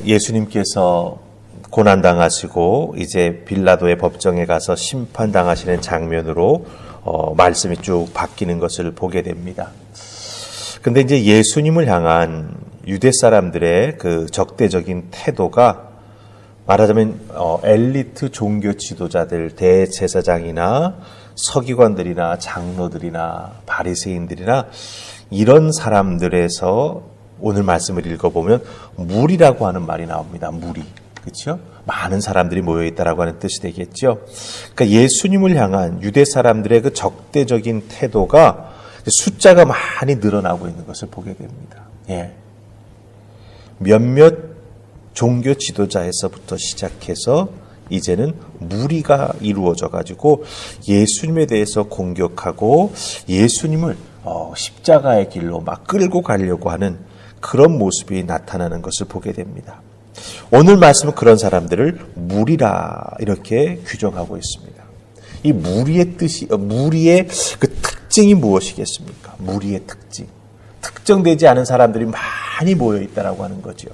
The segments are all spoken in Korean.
예수님께서 고난당하시고 이제 빌라도의 법정에 가서 심판당하시는 장면으로 말씀이 쭉 바뀌는 것을 보게 됩니다. 근데 이제 예수님을 향한 유대 사람들의 그 적대적인 태도가 말하자면 엘리트 종교 지도자들, 대제사장이나 서기관들이나 장로들이나 바리새인들이나 이런 사람들에서 오늘 말씀을 읽어보면 무리라고 하는 말이 나옵니다. 무리. 그렇죠? 많은 사람들이 모여있다라고 하는 뜻이 되겠죠. 그러니까 예수님을 향한 유대 사람들의 그 적대적인 태도가 숫자가 많이 늘어나고 있는 것을 보게 됩니다. 예. 몇몇 종교 지도자에서부터 시작해서 이제는 무리가 이루어져 가지고 예수님에 대해서 공격하고 예수님을 십자가의 길로 막 끌고 가려고 하는 그런 모습이 나타나는 것을 보게 됩니다. 오늘 말씀은 그런 사람들을 무리라 이렇게 규정하고 있습니다. 이 무리의 뜻이, 무리의 그 특징이 무엇이겠습니까? 무리의 특징. 특정되지 않은 사람들이 많이 모여 있다라고 하는 거죠.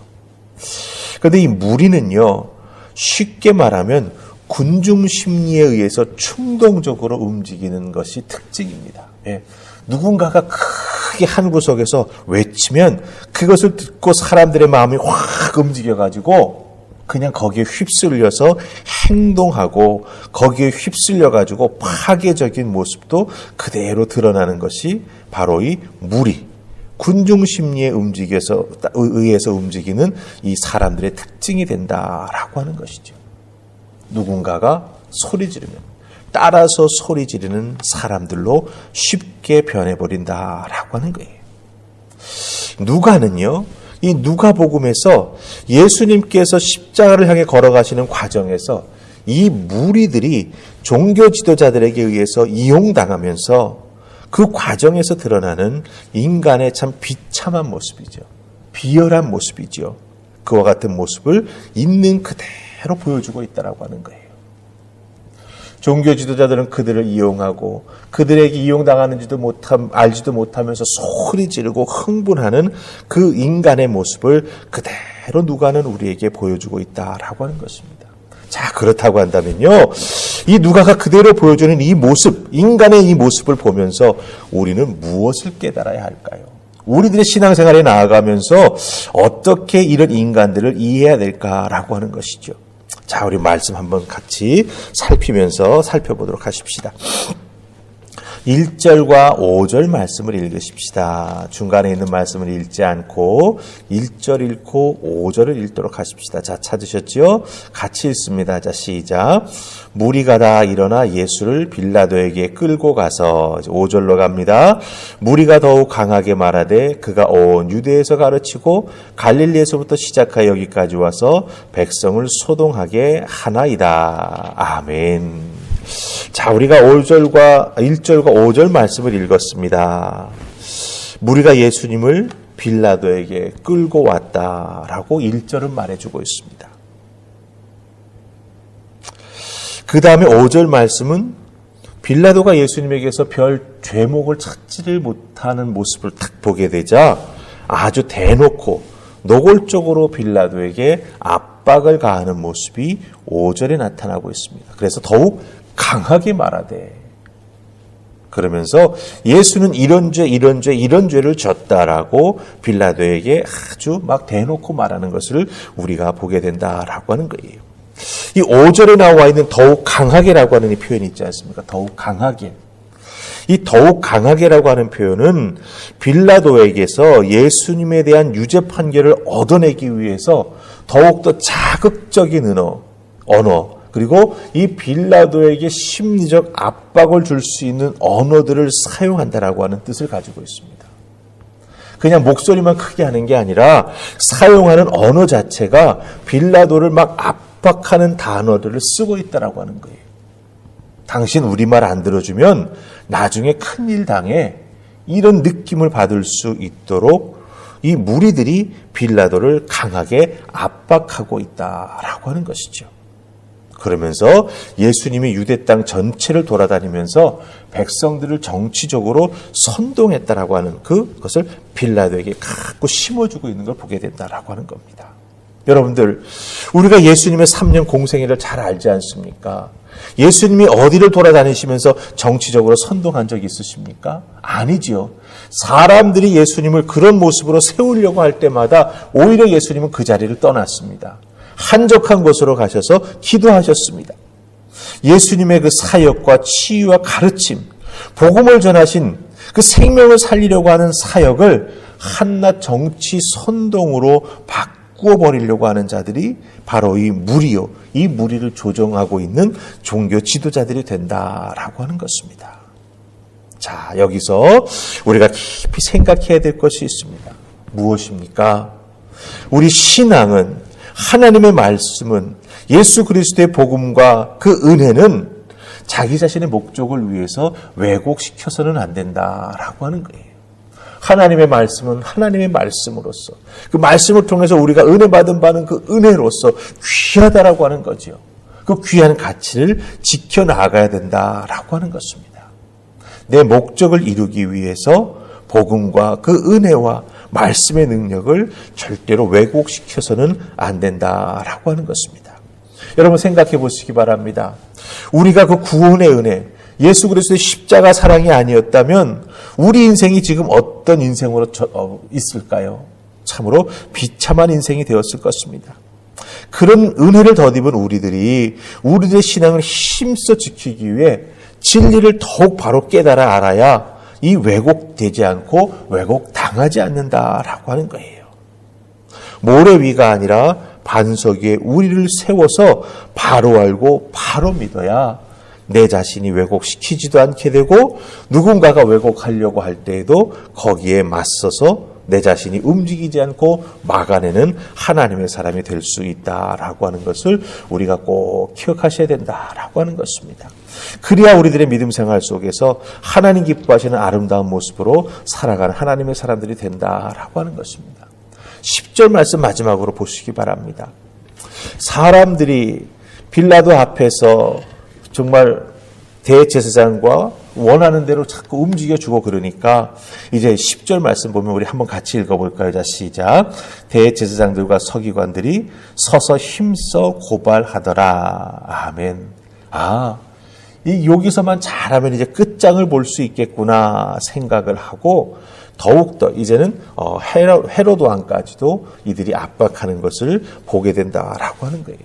그런데 이 무리는요, 쉽게 말하면 군중 심리에 의해서 충동적으로 움직이는 것이 특징입니다. 예. 누군가가 크게 한 구석에서 외치면 그것을 듣고 사람들의 마음이 확 움직여가지고 그냥 거기에 휩쓸려서 행동하고 거기에 휩쓸려가지고 파괴적인 모습도 그대로 드러나는 것이 바로 이 무리, 군중 심리에 의해서 움직이는 이 사람들의 특징이 된다라고 하는 것이죠. 누군가가 소리 지르면 따라서 소리 지르는 사람들로 쉽게 변해버린다라고 하는 거예요. 누가는요, 이 누가복음에서 예수님께서 십자가를 향해 걸어가시는 과정에서 이 무리들이 종교 지도자들에게 의해서 이용당하면서 그 과정에서 드러나는 인간의 참 비참한 모습이죠. 비열한 모습이죠. 그와 같은 모습을 있는 그대로 보여주고 있다라고 하는 거예요. 종교 지도자들은 그들을 이용하고 그들에게 이용당하는지도 알지도 못하면서 소리 지르고 흥분하는 그 인간의 모습을 그대로 누가는 우리에게 보여주고 있다라고 하는 것입니다. 자, 그렇다고 한다면요, 이 누가가 그대로 보여주는 이 모습, 인간의 이 모습을 보면서 우리는 무엇을 깨달아야 할까요? 우리들의 신앙생활에 나아가면서 어떻게 이런 인간들을 이해해야 될까라고 하는 것이죠. 자, 우리 말씀 한번 같이 살펴보도록 하십시다. 1절과 5절 말씀을 읽으십시다. 중간에 있는 말씀을 읽지 않고 1절 읽고 5절을 읽도록 하십시다. 자, 찾으셨죠? 같이 읽습니다. 자, 시작. 무리가 다 일어나 예수를 빌라도에게 끌고 가서 5절로 갑니다. 무리가 더욱 강하게 말하되 그가 온 유대에서 가르치고 갈릴리에서부터 시작하여 여기까지 와서 백성을 소동하게 하나이다. 아멘. 자, 우리가 1절과 5절 말씀을 읽었습니다. 무리가 예수님을 빌라도에게 끌고 왔다라고 1절은 말해주고 있습니다. 그 다음에 5절 말씀은 빌라도가 예수님에게서 별 죄목을 찾지를 못하는 모습을 딱 보게 되자 아주 대놓고 노골적으로 빌라도에게 압박을 가하는 모습이 5절에 나타나고 있습니다. 그래서 더욱 강하게 말하되, 그러면서 예수는 이런 죄를 졌다라고 빌라도에게 아주 막 대놓고 말하는 것을 우리가 보게 된다라고 하는 거예요. 이 5절에 나와 있는 더욱 강하게라고 하는 이 표현이 있지 않습니까? 더욱 강하게. 이 더욱 강하게라고 하는 표현은 빌라도에게서 예수님에 대한 유죄 판결을 얻어내기 위해서 더욱더 자극적인 언어, 그리고 이 빌라도에게 심리적 압박을 줄 수 있는 언어들을 사용한다라고 하는 뜻을 가지고 있습니다. 그냥 목소리만 크게 하는 게 아니라 사용하는 언어 자체가 빌라도를 막 압박하는 단어들을 쓰고 있다라고 하는 거예요. 당신 우리말 안 들어주면 나중에 큰일 당해, 이런 느낌을 받을 수 있도록 이 무리들이 빌라도를 강하게 압박하고 있다라고 하는 것이죠. 그러면서 예수님이 유대 땅 전체를 돌아다니면서 백성들을 정치적으로 선동했다라고 하는 그것을 빌라도에게 갖고 심어주고 있는 걸 보게 된다라고 하는 겁니다. 여러분들, 우리가 예수님의 3년 공생애를 잘 알지 않습니까? 예수님이 어디를 돌아다니시면서 정치적으로 선동한 적이 있으십니까? 아니지요. 사람들이 예수님을 그런 모습으로 세우려고 할 때마다 오히려 예수님은 그 자리를 떠났습니다. 한적한 곳으로 가셔서 기도하셨습니다. 예수님의 그 사역과 치유와 가르침, 복음을 전하신 그 생명을 살리려고 하는 사역을 한낱 정치 선동으로 바꾸어버리려고 하는 자들이 바로 이 무리요, 이 무리를 조정하고 있는 종교 지도자들이 된다라고 하는 것입니다. 자, 여기서 우리가 깊이 생각해야 될 것이 있습니다. 무엇입니까? 우리 신앙은, 하나님의 말씀은, 예수 그리스도의 복음과 그 은혜는 자기 자신의 목적을 위해서 왜곡시켜서는 안 된다라고 하는 거예요. 하나님의 말씀은 하나님의 말씀으로서, 그 말씀을 통해서 우리가 은혜 받은 바는 그 은혜로서 귀하다라고 하는 거죠. 그 귀한 가치를 지켜나가야 된다라고 하는 것입니다. 내 목적을 이루기 위해서 복음과 그 은혜와 말씀의 능력을 절대로 왜곡시켜서는 안 된다라고 하는 것입니다. 여러분 생각해 보시기 바랍니다. 우리가 그 구원의 은혜, 예수 그리스도의 십자가 사랑이 아니었다면 우리 인생이 지금 어떤 인생으로 있을까요? 참으로 비참한 인생이 되었을 것입니다. 그런 은혜를 덧입은 우리들의 신앙을 힘써 지키기 위해 진리를 더욱 바로 깨달아 알아야 이 왜곡되지 않고 왜곡당하지 않는다라고 하는 거예요. 모래 위가 아니라 반석 위에 우리를 세워서 바로 알고 바로 믿어야 내 자신이 왜곡시키지도 않게 되고 누군가가 왜곡하려고 할 때에도 거기에 맞서서 내 자신이 움직이지 않고 막아내는 하나님의 사람이 될 수 있다라고 하는 것을 우리가 꼭 기억하셔야 된다라고 하는 것입니다. 그래야 우리들의 믿음 생활 속에서 하나님 기뻐하시는 아름다운 모습으로 살아가는 하나님의 사람들이 된다라고 하는 것입니다. 10절 말씀 마지막으로 보시기 바랍니다. 사람들이 빌라도 앞에서 정말 대제사장과 원하는 대로 자꾸 움직여주고 그러니까 이제 10절 말씀 보면 우리 한번 같이 읽어볼까요? 자, 시작. 대제사장들과 서기관들이 서서 힘써 고발하더라. 아멘. 여기서만 잘하면 이제 끝장을 볼 수 있겠구나 생각을 하고 더욱더 이제는 헤로드 왕까지도 이들이 압박하는 것을 보게 된다라고 하는 거예요.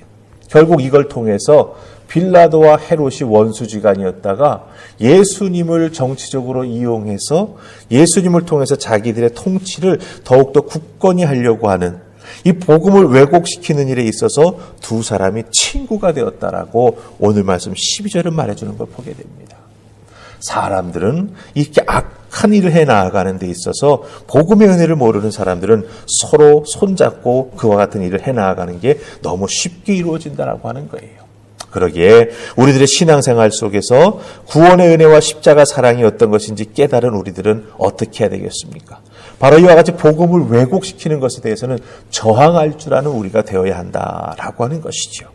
결국 이걸 통해서 빌라도와 헤롯이 원수지간이었다가 예수님을 정치적으로 이용해서 예수님을 통해서 자기들의 통치를 더욱더 굳건히 하려고 하는 이 복음을 왜곡시키는 일에 있어서 두 사람이 친구가 되었다라고 오늘 말씀 12절은 말해주는 걸 보게 됩니다. 사람들은 이렇게 악한 일을 해나가는 데 있어서 복음의 은혜를 모르는 사람들은 서로 손잡고 그와 같은 일을 해나가는 게 너무 쉽게 이루어진다라고 하는 거예요. 그러기에 우리들의 신앙생활 속에서 구원의 은혜와 십자가 사랑이 어떤 것인지 깨달은 우리들은 어떻게 해야 되겠습니까? 바로 이와 같이 복음을 왜곡시키는 것에 대해서는 저항할 줄 아는 우리가 되어야 한다라고 하는 것이죠.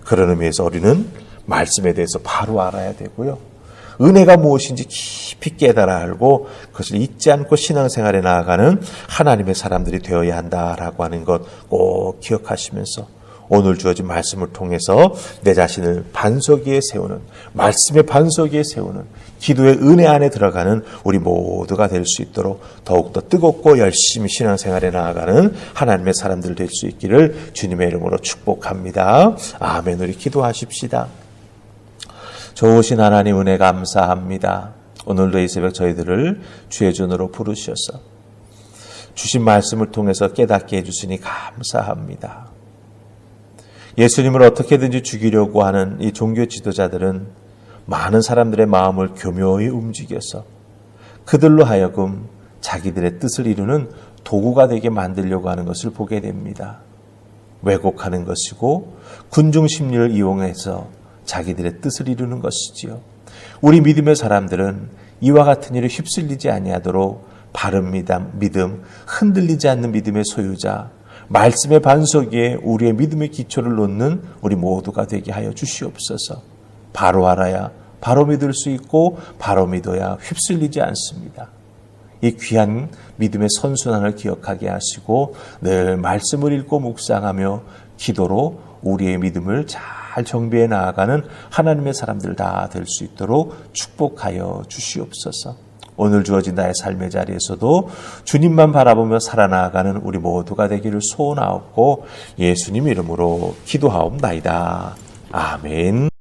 그런 의미에서 우리는 말씀에 대해서 바로 알아야 되고요. 은혜가 무엇인지 깊이 깨달아 알고 그것을 잊지 않고 신앙생활에 나아가는 하나님의 사람들이 되어야 한다라고 하는 것 꼭 기억하시면서 오늘 주어진 말씀을 통해서 내 자신을 반석 위에 세우는, 말씀의 반석 위에 세우는 기도의 은혜 안에 들어가는 우리 모두가 될 수 있도록 더욱더 뜨겁고 열심히 신앙생활에 나아가는 하나님의 사람들 될 수 있기를 주님의 이름으로 축복합니다. 아멘. 우리 기도하십시다. 좋으신 하나님 은혜 감사합니다. 오늘도 이 새벽 저희들을 주의 존으로 부르셔서 주신 말씀을 통해서 깨닫게 해주시니 감사합니다. 예수님을 어떻게든지 죽이려고 하는 이 종교 지도자들은 많은 사람들의 마음을 교묘히 움직여서 그들로 하여금 자기들의 뜻을 이루는 도구가 되게 만들려고 하는 것을 보게 됩니다. 왜곡하는 것이고 군중 심리를 이용해서 자기들의 뜻을 이루는 것이지요. 우리 믿음의 사람들은 이와 같은 일에 휩쓸리지 아니하도록 바른 믿음, 흔들리지 않는 믿음의 소유자, 말씀의 반석 위에 우리의 믿음의 기초를 놓는 우리 모두가 되게 하여 주시옵소서. 바로 알아야 바로 믿을 수 있고 바로 믿어야 휩쓸리지 않습니다. 이 귀한 믿음의 선순환을 기억하게 하시고 늘 말씀을 읽고 묵상하며 기도로 우리의 믿음을 잘 정비해 나아가는 하나님의 사람들 다 될 수 있도록 축복하여 주시옵소서. 오늘 주어진 나의 삶의 자리에서도 주님만 바라보며 살아나가는 우리 모두가 되기를 소원하옵고 예수님 이름으로 기도하옵나이다. 아멘.